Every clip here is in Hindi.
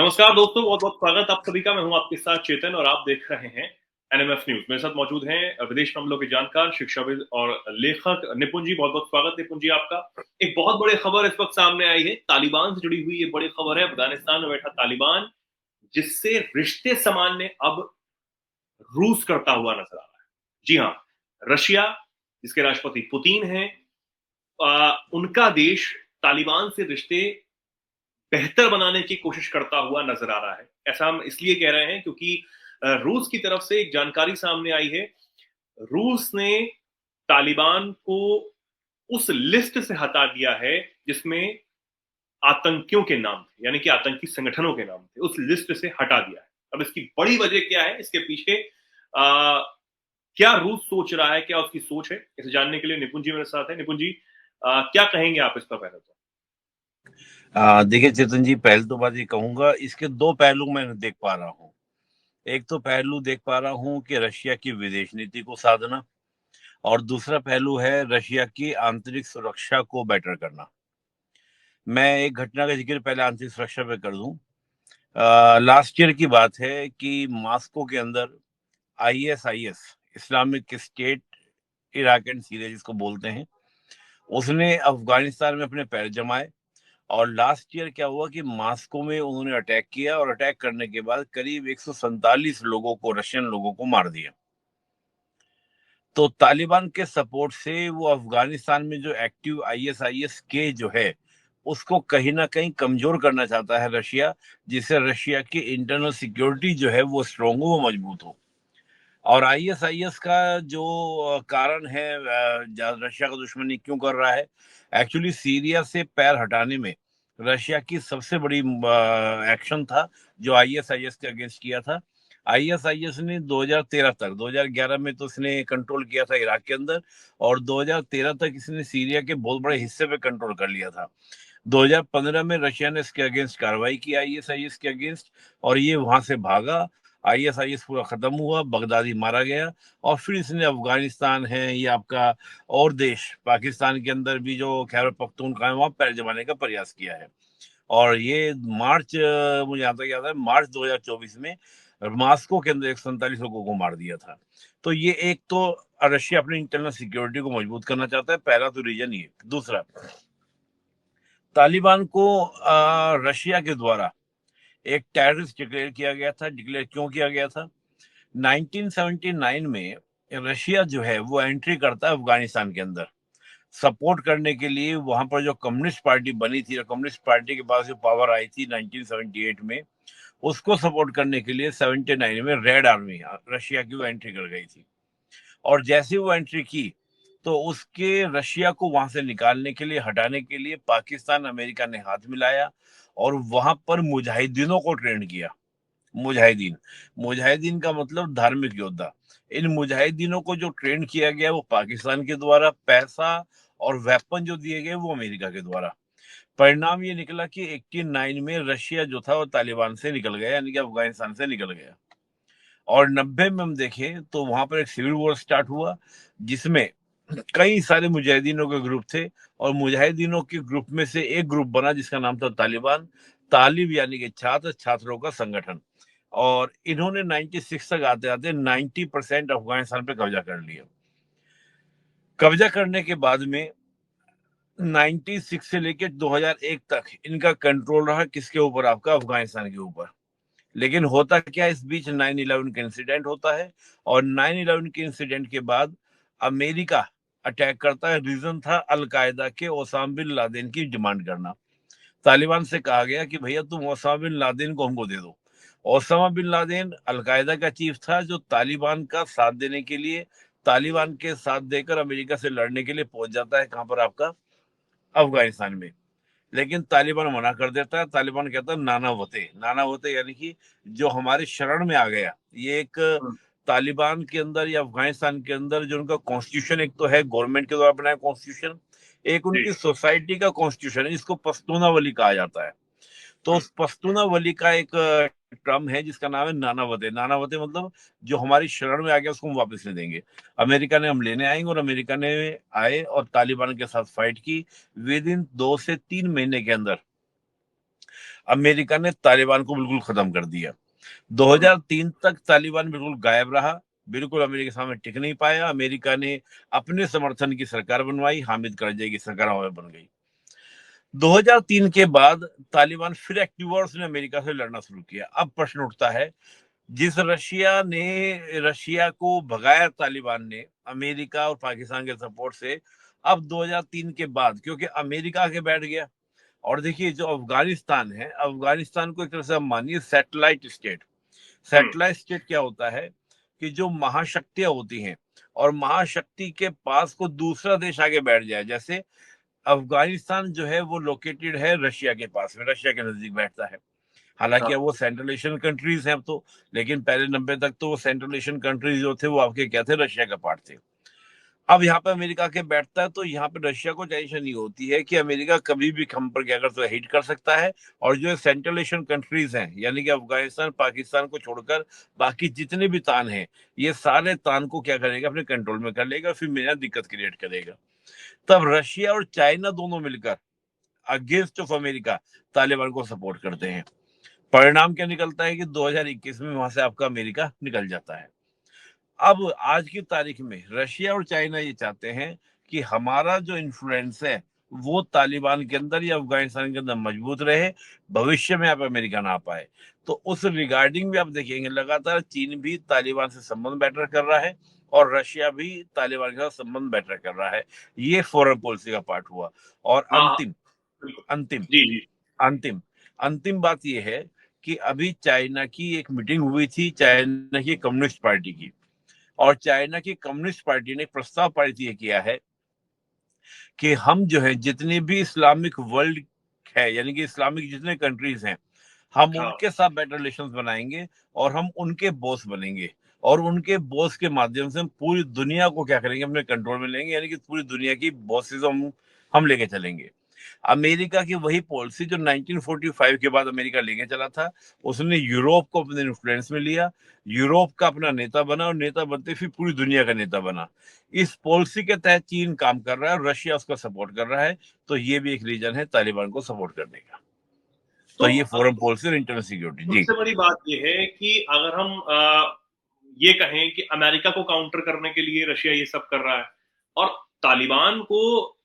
नमस्कार दोस्तों, बहुत बहुत स्वागत आप सभी का। मैं हूं आपके साथ चेतन और आप देख रहे हैं एनएमएफ न्यूज। मेरे साथ मौजूद हैं विदेश मामलों के जानकार, शिक्षाविद और लेखक निपुण जी। बहुत बहुत स्वागत निपुण जी आपका। एक बहुत बड़ी खबर इस वक्त सामने आई है, तालिबान से जुड़ी हुई ये बड़ी खबर है। अफगानिस्तान में बैठा तालिबान, जिससे रिश्ते सामान्य अब रूस करता हुआ नजर आ रहा है। जी हाँ, रशिया, जिसके राष्ट्रपति पुतिन हैं, उनका देश तालिबान से रिश्ते बेहतर बनाने की कोशिश करता हुआ नजर आ रहा है। ऐसा हम इसलिए कह रहे हैं क्योंकि रूस की तरफ से एक जानकारी सामने आई है। रूस ने तालिबान को उस लिस्ट से हटा दिया है जिसमें आतंकियों के नाम थे, यानी कि आतंकी संगठनों के नाम थे, उस लिस्ट से हटा दिया है। अब इसकी बड़ी वजह क्या है, इसके पीछे आ, क्या रूस सोच रहा है, क्या उसकी सोच है, इसे जानने के लिए निपुण जी मेरे साथ है। निपुण जी, क्या कहेंगे आप इस पर पहले तो? देखिए चेतन जी, पहले तो बात ये कहूंगा, इसके दो पहलू मैं देख पा रहा हूँ। एक तो पहलू देख पा रहा हूँ कि रशिया की विदेश नीति को साधना, और दूसरा पहलू है रशिया की आंतरिक सुरक्षा को बेटर करना। मैं एक घटना का जिक्र पहले आंतरिक सुरक्षा पे कर दूं। लास्ट ईयर की बात है कि मॉस्को के अंदर ISIS, Islamic state Iraq and Syria जिसको बोलते हैं, उसने अफगानिस्तान में अपने पैर जमाए। और लास्ट ईयर क्या हुआ कि मॉस्को में उन्होंने अटैक किया, और अटैक करने के बाद करीब 147 लोगों को, रशियन लोगों को मार दिया। तो तालिबान के सपोर्ट से वो अफगानिस्तान में जो एक्टिव आईएसआईएस के जो है, उसको कहीं ना कहीं कमजोर करना चाहता है रशिया, जिससे रशिया की इंटरनल सिक्योरिटी जो है वो स्ट्रोंग हो, वो मजबूत हो। और आईएसआईएस का जो कारण है, रशिया का दुश्मनी क्यों कर रहा है, एक्चुअली सीरिया से पैर हटाने में रशिया की सबसे बड़ी एक्शन था जो आईएसआईएस के अगेंस्ट किया था। आईएसआईएस ने 2013 तक, 2011 में तो इसने कंट्रोल किया था इराक के अंदर, और 2013 तक इसने सीरिया के बहुत बड़े हिस्से पे कंट्रोल कर लिया था। 2015 में रशिया ने इसके अगेंस्ट कार्रवाई की, आईएसआईएस के अगेंस्ट, और ये वहां से भागा। आईएसआईएस पूरा खत्म हुआ, बगदादी मारा गया, और फिर इसने अफगानिस्तान है, ये आपका और देश पाकिस्तान के अंदर भी जो खैबर पख्तूनख्वा है, वहां पैर जमाने का प्रयास किया है। और ये मार्च, मुझे यहाँ तक याद है, मार्च 2024 में मास्को के अंदर 147 लोगों को मार दिया था। तो ये एक तो रशिया अपनी इंटरनल सिक्योरिटी को मजबूत करना चाहता है, पहला तो रीजन ये। दूसरा, तालिबान को रशिया के द्वारा एक टेररिस्ट डिक्लेयर किया गया था। डिक्लेयर क्यों किया गया था? 1979 में रशिया जो है वो एंट्री करता है अफगानिस्तान के अंदर, सपोर्ट करने के लिए। वहां पर जो कम्युनिस्ट पार्टी बनी थी, कम्युनिस्ट पार्टी के पास जो पावर आई थी 1978 में, उसको सपोर्ट करने के लिए 79 में रेड आर्मी रशिया की वो एंट्री कर गई थी। और जैसे वो एंट्री की, तो उसके रशिया को वहां से निकालने के लिए, हटाने के लिए पाकिस्तान, अमेरिका ने हाथ मिलाया, और वहां पर मुजाहिदीनों को ट्रेन किया। मुजाहिदीन, मुजाहिदीन का मतलब धार्मिक योद्धा। इन मुजाहिदीनों को जो ट्रेन किया गया वो पाकिस्तान के द्वारा, पैसा और वेपन जो दिए गए वो अमेरिका के द्वारा। परिणाम ये निकला कि 89 में रशिया जो था वो तालिबान से निकल गया, यानी कि अफगानिस्तान से निकल गया। और 90 में हम देखें तो वहां पर एक सिविल वॉर स्टार्ट हुआ, जिसमें कई सारे मुजाहिदीनों के ग्रुप थे, और मुजाहिदीनों के ग्रुप में से एक ग्रुप बना जिसका नाम था तालिबान। तालिब यानी कि छात्र, छात्रों का संगठन। और इन्होंने 96 तक आते आते 90% अफगानिस्तान पे कब्जा कर लिया। कब्जा करने के बाद में 96 से लेकर 2001 तक इनका कंट्रोल रहा किसके ऊपर? आपका अफगानिस्तान के ऊपर। लेकिन होता क्या, इस बीच 9/11 का इंसिडेंट होता है, और 9/11 के इंसिडेंट के बाद अमेरिका अटैक करता है। रीजन था अलकायदा के ओसामा बिन लादेन की डिमांड करना। तालिबान से कहा गया कि भैया तुम ओसामा बिन लादेन को हमको दे दो। ओसामा बिन लादेन अलकायदा का चीफ था, जो तालिबान का साथ देने के लिए, तालिबान के साथ देकर अमेरिका से लड़ने के लिए पहुंच जाता है। कहां पर? आपका अफगानिस्तान में। लेकिन तालिबान मना कर देता है। तालिबान कहता है नाना वते, नाना वते यानी कि जो हमारे शरण में आ गया। ये एक हम्म, तालिबान के अंदर या अफगानिस्तान के अंदर जो उनका कॉन्स्टिट्यूशन, एक तो है गवर्नमेंट के द्वारा बनाया कॉन्स्टिट्यूशन, एक जी। उनकी सोसाइटी का कॉन्स्टिट्यूशन है, जिसको पश्तूना वली कहा जाता है। तो हम्म, उस पश्तूना वली का एक टर्म है जिसका नाम है नानावते। नानावते मतलब जो हमारी शरण में आ गया उसको हम वापस नहीं देंगे। अमेरिका ने हम लेने आएंगे, और अमेरिका ने आए और तालिबान के साथ फाइट की। विद इन 2 से 3 महीने के अंदर अमेरिका ने तालिबान को बिल्कुल खत्म कर दिया। 2003 तक तालिबान बिल्कुल गायब रहा, बिल्कुल अमेरिका के सामने टिक नहीं पाया। अमेरिका ने अपने समर्थन की सरकार बनवाई, हामिद करजई की सरकार वहां बन गई। 2003 के बाद तालिबान फिर एक्टिव हुआ और उसने अमेरिका से लड़ना शुरू किया। अब प्रश्न उठता है, जिस रशिया को भगाया तालिबान ने अमेरिका और पाकिस्तान के सपोर्ट से, अब 2003 के बाद क्योंकि अमेरिका आके बैठ गया। और देखिए जो अफगानिस्तान है, अफगानिस्तान को एक तरह से हम मानिए सैटेलाइट स्टेट। सैटेलाइट स्टेट क्या होता है कि जो महाशक्तियां होती हैं और महाशक्ति के पास को दूसरा देश आगे बैठ जाए, जैसे अफगानिस्तान जो है वो लोकेटेड है रशिया के पास में, रशिया के नजदीक बैठता है। हालांकि अब हाँ। वो सेंट्रल एशियन कंट्रीज हैं अब तो, लेकिन पहले 90 तक तो वो सेंट्रल एशियन कंट्रीज जो थे वो आपके क्या थे, रशिया का पार्ट थे। अब यहाँ पे अमेरिका के बैठता है तो यहाँ पे रशिया को टेंशन ये होती है कि अमेरिका कभी भी हम पर क्या कर सकता है, हिट कर सकता है। और जो सेंट्रल एशियन कंट्रीज हैं यानी कि अफगानिस्तान पाकिस्तान को छोड़कर बाकी जितने भी तान हैं, ये सारे तान को क्या करेगा, अपने कंट्रोल में कर लेगा, फिर मेरा दिक्कत क्रिएट करेगा। तब रशिया और चाइना दोनों मिलकर अगेंस्ट ऑफ अमेरिका तालिबान को सपोर्ट करते हैं। परिणाम क्या निकलता है कि 2021 में वहां से आपका अमेरिका निकल जाता है। अब आज की तारीख में रशिया और चाइना ये चाहते हैं कि हमारा जो इन्फ्लुएंस है वो तालिबान के अंदर या अफगानिस्तान के अंदर मजबूत रहे, भविष्य में आप अमेरिका ना पाए। तो उस रिगार्डिंग भी आप देखेंगे लगातार चीन भी तालिबान से संबंध बेटर कर रहा है और रशिया भी तालिबान के साथ संबंध बेटर कर रहा है। ये फॉरेन पॉलिसी का पार्ट हुआ। और हाँ। हाँ, अंतिम बिल्कुल। अंतिम जी जी। अंतिम अंतिम बात यह है कि अभी चाइना की एक मीटिंग हुई थी, चाइना की कम्युनिस्ट पार्टी की। और चाइना की कम्युनिस्ट पार्टी ने प्रस्ताव पारित ये किया है कि हम जो है जितने भी इस्लामिक वर्ल्ड है यानी कि इस्लामिक जितने कंट्रीज हैं, हम हाँ। उनके साथ बेटर रिलेशन बनाएंगे और हम उनके बॉस बनेंगे। और उनके बॉस के माध्यम से हम पूरी दुनिया को क्या करेंगे, अपने कंट्रोल में लेंगे, यानी कि पूरी दुनिया की बॉसेस हम लेके चलेंगे। अमेरिका की वही पॉलिसी जो 1945 के बाद अमेरिका लेके चला था, उसने यूरोप को अपने इन्फ्लुएंस में लिया, यूरोप का अपना नेता बना और नेता बनते फिर पूरी दुनिया का नेता बना। इस पॉलिसी के तहत चीन काम कर रहा है और रशिया उसका सपोर्ट कर रहा है। तो ये भी एक रीजन है तालिबान को सपोर्ट करने का। तो तो ये फॉरेन पॉलिसी और इंटरनल सिक्योरिटी जी। सबसे बड़ी बात यह है कि अगर हम ये कहें कि अमेरिका को काउंटर करने के लिए रशिया ये सब कर रहा है, और तालिबान को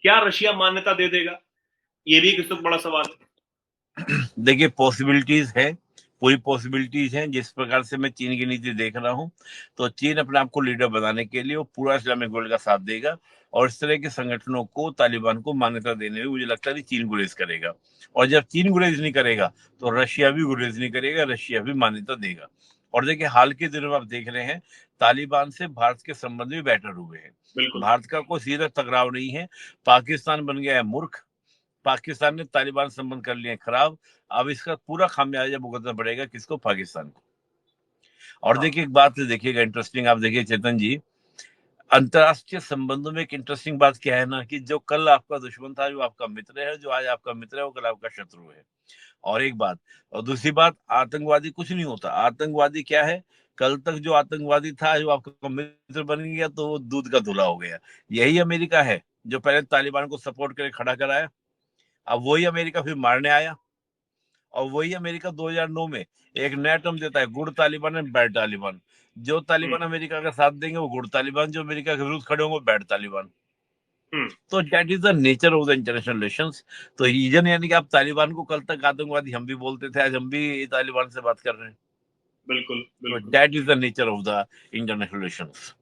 क्या रशिया मान्यता दे देगा, ये भी एक इस वक्त बड़ा सवाल है। देखिए पॉसिबिलिटीज है, पूरी पॉसिबिलिटीज हैं। जिस प्रकार से मैं चीन की नीति देख रहा हूँ, तो चीन अपने आप को लीडर बनाने के लिए वो पूरा इस्लामिक वर्ल्ड का साथ देगा और इस तरह के संगठनों को, तालिबान को मान्यता देने में मुझे लगता है कि चीन गुरेज करेगा। और जब चीन गुरेज नहीं करेगा तो रशिया भी गुरेज नहीं करेगा, रशिया भी मान्यता देगा। और देखिए हाल के दिनों में आप देख रहे हैं तालिबान से भारत के संबंध भी बेटर हुए हैं। बिल्कुल। भारत का कोई सीधा टकराव नहीं है। पाकिस्तान बन गया है मूर्ख, पाकिस्तान ने तालिबान संबंध कर लिए खराब। अब इसका पूरा खामियाजा भुगतना पड़ेगा किसको, पाकिस्तान को। और हाँ। देखिए एक बात देखिएगा इंटरेस्टिंग, आप देखिए चेतन जी, अंतरराष्ट्रीय संबंधों में एक इंटरेस्टिंग बात क्या है ना, कि जो कल आपका दुश्मन था जो आपका मित्र है, जो आज आपका मित्र है वो कल आपका शत्रु है। और एक बात, और दूसरी बात, आतंकवादी कुछ नहीं होता। आतंकवादी क्या है, कल तक जो आतंकवादी था जो आपका मित्र बन गया तो वो दूध का धुला हो गया। यही अमेरिका है जो पहले तालिबान को सपोर्ट करके खड़ा कराया, अब वही अमेरिका फिर मारने आया। और वही अमेरिका 2009 में एक नया टर्म देता है, good Taliban and bad Taliban. जो हम्म। तालिबान अमेरिका का साथ देंगे वो गुड तालिबान, जो अमेरिका के विरुद्ध खड़े होंगे वो बैड तालिबान। हम्म। तो that is the nature of the international relations. तो रीजन यानी कि आप तालिबान को कल तक आतंकवादी हम भी बोलते थे, आज हम भी तालिबान से बात कर रहे हैं। बिल्कुल तो बिल्कुल। That is the nature of the international relations.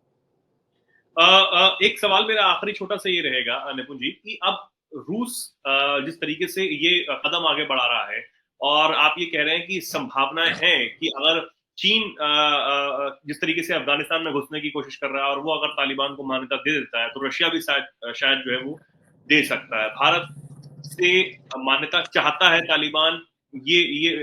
एक सवाल मेरा आखिरी छोटा सा ये रहेगा निपुण जी, कि अब रूस जिस तरीके से ये कदम आगे बढ़ा रहा है, और आप ये कह रहे हैं कि संभावनाएं हैं कि अगर चीन जिस तरीके से अफगानिस्तान में घुसने की कोशिश कर रहा है और वो अगर तालिबान को मान्यता दे देता है तो रशिया भी शायद शायद जो है वो दे सकता है। भारत से मान्यता चाहता है तालिबान, ये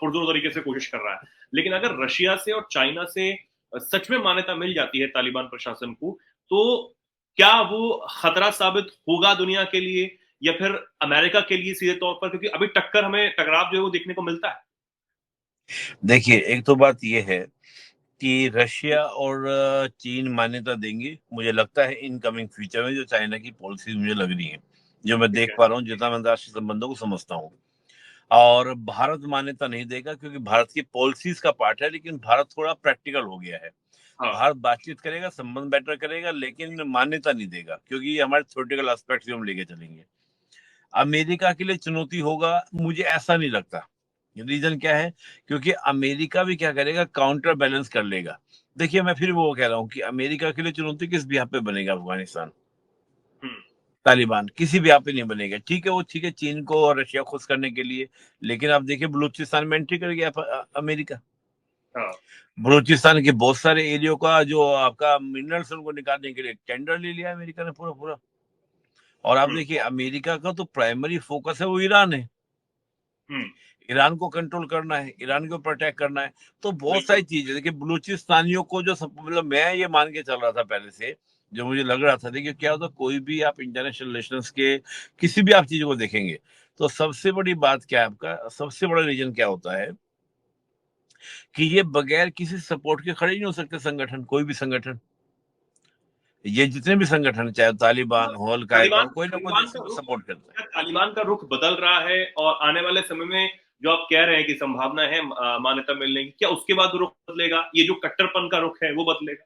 पुरजोर तरीके से कोशिश कर रहा है। लेकिन अगर रशिया से और चाइना से सच में मान्यता मिल जाती है तालिबान प्रशासन को, तो क्या वो खतरा साबित होगा दुनिया के लिए, या फिर अमेरिका के लिए सीधे तौर पर, क्योंकि अभी टक्कर, हमें टकराव जो है वो देखने को मिलता है। देखिए एक तो बात ये है कि रशिया और चीन मान्यता देंगे, मुझे लगता है इनकमिंग फ्यूचर में। जो चाइना की पॉलिसी मुझे लग रही है, जो मैं ठीक देख है। पा रहा हूँ, जितना मैं अंतर्राष्ट्रीय संबंधों को समझता हूँ, और भारत मान्यता नहीं देगा क्योंकि भारत की पॉलिसीज का पार्ट है, लेकिन भारत थोड़ा प्रैक्टिकल हो गया है। हाँ। भारत बातचीत करेगा, संबंध बेटर करेगा, लेकिन मान्यता नहीं देगा क्योंकि ये हमारे थ्योरेटिकल एस्पेक्ट से हम लेके चलेंगे। अमेरिका के लिए चुनौती होगा, मुझे ऐसा नहीं लगता। रीजन क्या है? क्योंकि अमेरिका भी क्या करेगा, काउंटर बैलेंस कर लेगा। देखिए, मैं फिर वो कह रहा हूँ कि अमेरिका के लिए चुनौती किस बिहार पे बनेगा? अफगानिस्तान, हम्म। तालिबान, किसी भी यहाँ पे नहीं बनेगा। ठीक है, वो ठीक है चीन को और रशिया खुश करने के लिए, लेकिन आप देखिए बलूचिस्तान में एंट्री कर गया अमेरिका। हाँ। बलूचिस्तान के बहुत सारे एरियो का जो आपका मिनरल्स उनको निकालने के लिए टेंडर ले लिया अमेरिका ने पूरा पूरा। और आप हम्म। देखिए अमेरिका का तो प्राइमरी फोकस है वो ईरान है। हम्म। ईरान को कंट्रोल करना है, ईरान को प्रोटेक्ट करना है। तो बहुत सारी बिल्कुल। चीजें देखिए, बलूचिस्तानियों को जो मतलब मैं ये मान के चल रहा था पहले से, जो मुझे लग रहा था, देखिए क्या होता, कोई भी आप इंटरनेशनल रिलेशंस के किसी भी आप चीज को देखेंगे तो सबसे बड़ी बात क्या है, आपका सबसे बड़ा रीजन क्या होता है कि ये बगैर किसी सपोर्ट के खड़े नहीं हो सकते संगठन, कोई भी संगठन। ये जितने भी संगठन हैं, चाहे तालिबान हो, अल कायदा हो, तालिबान कोई ना कोई तालिबान देश का इनको रुख सपोर्ट करता है। क्या तालिबान का रुख बदल रहा है? और आने वाले समय में जो आप कह रहे हैं कि संभावना है मान्यता मिलने की, क्या उसके बाद रुख बदलेगा? ये जो कट्टरपन का रुख है वो बदलेगा?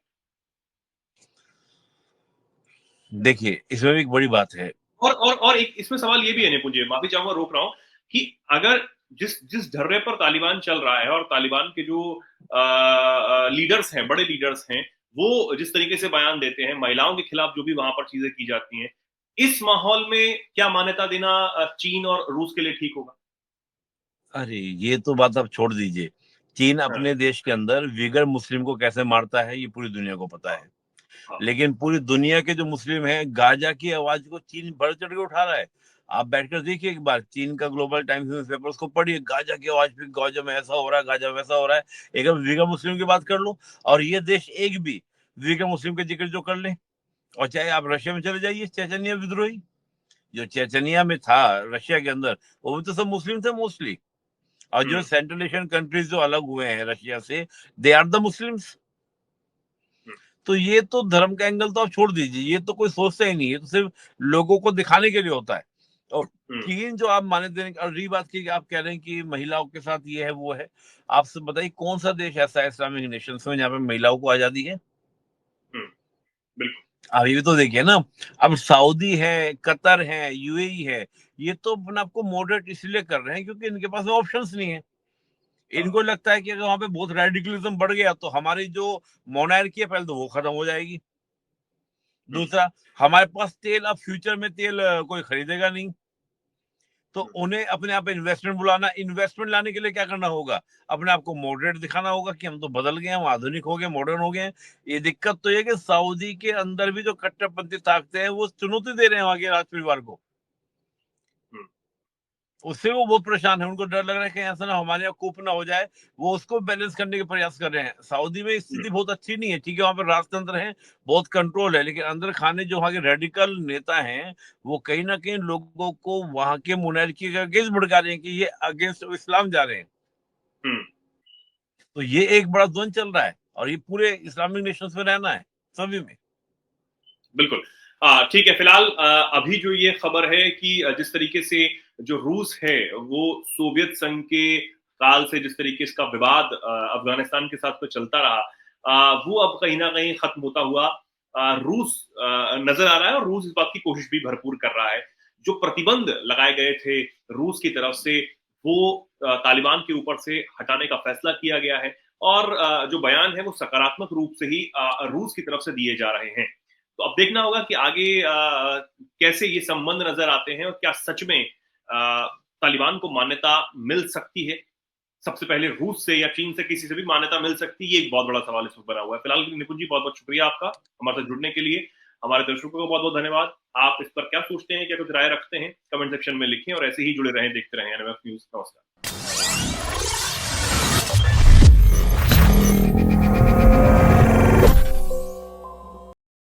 देखिए, इसमें भी एक बड़ी बात है। और एक इसमें सवाल ये भी है निपुण जी, माफी चाहूंगा रोक रहा हूं, कि अगर जिस जिस ढर्रे पर तालिबान चल रहा है और तालिबान के जो लीडर्स हैं, बड़े लीडर्स हैं, वो जिस तरीके से बयान देते हैं, महिलाओं के खिलाफ जो भी वहां पर चीजें की जाती हैं, इस माहौल में क्या मान्यता देना चीन और रूस के लिए ठीक होगा? अरे, ये तो बात आप छोड़ दीजिए। चीन हाँ। अपने देश के अंदर विगर मुस्लिम को कैसे मारता है ये पूरी दुनिया को पता हाँ। है। हाँ। लेकिन पूरी दुनिया के जो मुस्लिम हैं, गाजा की आवाज को चीन बढ़ चढ़ के उठा रहा है। आप बैठकर देखिए एक बार, चीन का ग्लोबल टाइम्स न्यूज़पेपर उसको पढ़िए, गाजा की आवाज पे, गाजा में ऐसा हो रहा है, गाजा में वैसा हो रहा है। एक विगर मुस्लिम की बात कर लो, और ये देश एक भी विगर मुस्लिम का जिक्र जो कर ले। और चाहे आप रशिया में चले जाइए, चेचनिया विद्रोही जो चेचनिया में था रशिया के अंदर, वो भी तो सब मुस्लिम थे मोस्टली। और जो हम्म। सेंट्रल एशियन कंट्रीज जो अलग हुए हैं रशिया से, दे आर द मुस्लिम्स। हम्म। तो ये तो धर्म का एंगल तो आप छोड़ दीजिए, ये तो कोई सोचता ही नहीं है, तो सिर्फ लोगों को दिखाने के लिए होता है। और हम्म। चीन जो आप माने देने, और रही बात की आप कह रहे हैं कि महिलाओं के साथ ये है वो है, आपसे बताइए कौन सा देश ऐसा है इस्लामिक नेशन में जहाँ पे महिलाओं को आजादी है? हम्म। बिल्कुल। अभी भी तो देखिए ना, अब सऊदी है, कतर है, यूएई है, ये तो अपने आपको मॉडरेट इसलिए कर रहे हैं क्योंकि इनके पास में ऑप्शंस नहीं है। हाँ। इनको लगता है कि अगर वहां पे बहुत रेडिकलिज्म बढ़ गया तो हमारी जो मोनार्की है पहले तो वो खत्म हो जाएगी। हम्म। दूसरा, हमारे पास तेल, अब फ्यूचर में तेल कोई खरीदेगा नहीं। तो हम्म। उन्हें अपने आप इन्वेस्टमेंट बुलाना, इन्वेस्टमेंट लाने के लिए क्या करना होगा? अपने आप को मॉडरेट दिखाना होगा कि हम तो बदल गए, हम आधुनिक हो गए, मॉडर्न हो गए हैं। ये दिक्कत तो ये कि सऊदी के अंदर भी जो कट्टरपंथी ताकतें हैं वो चुनौती दे रहे हैं वहां के राज परिवार को। हम्म। उससे वो बहुत परेशान है, उनको डर लग रहा है कि ऐसा ना हमारे यहाँ कूप ना हो जाए। वो उसको बैलेंस करने के प्रयास कर रहे हैं। सऊदी में हम्म। स्थिति बहुत अच्छी नहीं है, ठीक है, वहां पर राजतंत्र है, बहुत कंट्रोल है, लेकिन अंदर खाने जो वहाँ के रेडिकल नेता हैं, वो कहीं ना कहीं लोगों को वहां के मोनार्की के अगेंस्ट भड़का रहे हैं कि ये अगेंस्ट इस्लाम जा रहे हैं। हम्म। तो ये एक बड़ा द्वंद चल रहा है, और ये पूरे इस्लामिक नेशंस में रहना है, सभी में। बिल्कुल। ठीक है, फिलहाल अभी जो ये खबर है कि जिस तरीके से जो रूस है वो सोवियत संघ के काल से जिस तरीके से का विवाद अफगानिस्तान के साथ में चलता रहा, वो अब कहीं ना कहीं खत्म होता हुआ रूस नजर आ रहा है, और रूस इस बात की कोशिश भी भरपूर कर रहा है। जो प्रतिबंध लगाए गए थे रूस की तरफ से, वो तालिबान के ऊपर से हटाने का फैसला किया गया है, और जो बयान है वो सकारात्मक रूप से ही रूस की तरफ से दिए जा रहे हैं। तो अब देखना होगा कि आगे कैसे ये संबंध नजर आते हैं, और क्या सच में तालिबान को मान्यता मिल सकती है सबसे पहले रूस से, या चीन से, किसी से भी मान्यता मिल सकती है? ये एक बहुत बड़ा सवाल इस वक्त बना हुआ है। फिलहाल निपुण जी, बहुत बहुत शुक्रिया आपका हमारे साथ जुड़ने के लिए। हमारे दर्शकों को बहुत बहुत धन्यवाद। आप इस पर क्या सोचते हैं, क्या कुछ राय रखते हैं, कमेंट सेक्शन में लिखें, और ऐसे ही जुड़े रहें, देखते रहें एनएमएफ न्यूज। नमस्कार।